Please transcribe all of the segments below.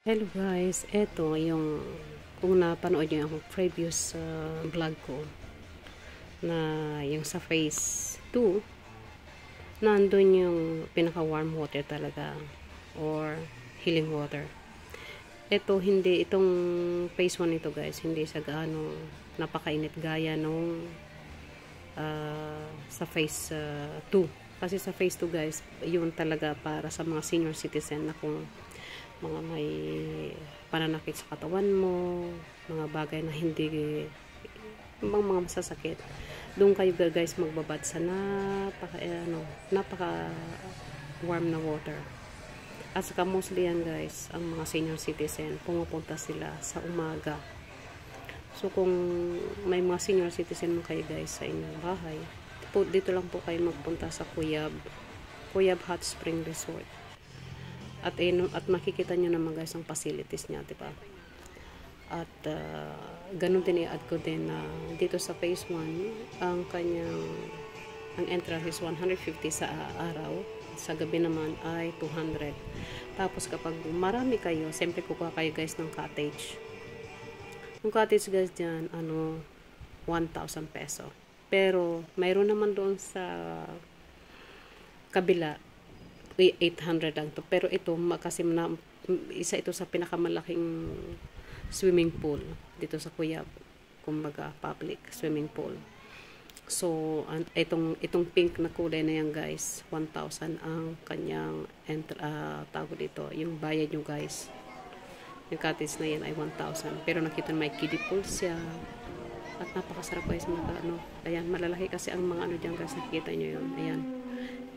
Hello guys, eto yung kung napanood nyo yung previous vlog ko na yung sa phase 2 nandun yung pinaka warm water talaga or healing water. Eto hindi, itong phase 1 ito guys, hindi siya gaano napakainit gaya nung sa phase 2. Kasi sa phase 2 guys, yun talaga para sa mga senior citizen na kung mga may pananakit sa katawan mo, mga bagay na hindi mga masasakit. Doon kayo guys magbabad sa napaka warm na water. At saka mostly yan guys, ang mga senior citizen, pumupunta sila sa umaga. So kung may mga senior citizen mo kayo guys sa inyong bahay, dito lang po kayo magpunta sa Cuyab Hot Spring Resort. At makikita nyo naman guys ang facilities niya, diba? At ganun din i-add ko din na dito sa phase 1, ang entrance is 150 sa araw. Sa gabi naman ay 200. Tapos kapag marami kayo, siyempre kukuha kayo guys ng cottage. Yung cottage guys dyan, 1,000 peso. Pero mayroon naman doon sa kabila 800 lang to. Pero ito kasi isa ito sa pinakamalaking swimming pool dito sa Cuyab. Kumbaga public swimming pool. So itong pink na kulay na yan guys, 1,000 ang kanyang tawag dito, yung bayad nyo guys. Yung cottage na yan ay 1,000. Pero nakita may kiddie pool siya. At napakasarap guys ayan, malalaki kasi ang mga dyan guys, nakikita nyo yun. Ayan.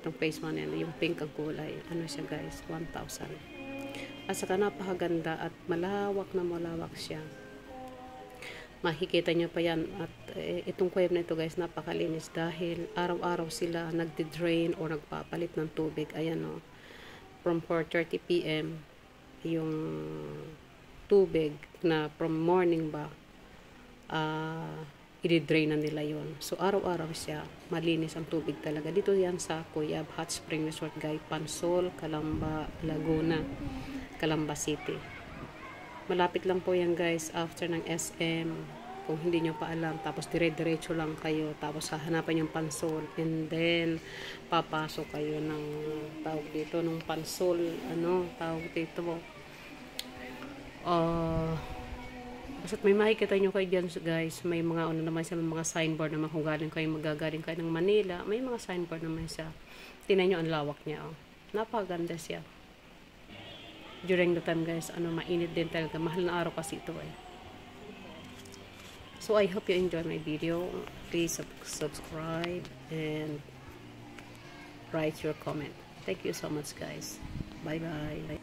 Itong phase 1 yan, yung pink ang kulay, siya guys, 1,000. At saka napakaganda at malawak siya. Makikita nyo pa yan. At itong Cuyab na ito guys, napakalinis dahil araw-araw sila nagde-drain o nagpapalit ng tubig. Ayan from 4:30 PM yung tubig na from morning ba i-drain na nila yon. So araw-araw siya, malinis ang tubig talaga. Dito yan sa Cuyab Hot Spring Resort guys, Pansol, Calamba, Laguna, Calamba City. Malapit lang po yan guys after ng SM. Kung hindi nyo pa alam, tapos dire-diretso lang kayo, tapos hahanapan yung Pansol, and then papasok kayo ng tawag dito, nung Pansol, tawag dito mo. Basta may makikita nyo kayo dyan guys, may mga naman siya, mga signboard naman kung magagaling kayo ng Manila, may mga signboard naman siya. Tingnan nyo ang lawak niya. Napakaganda siya. During the time guys, mainit din talaga, mahal na araw kasi ito So I hope you enjoy my video. Please subscribe and write your comment. Thank you so much guys. Bye bye.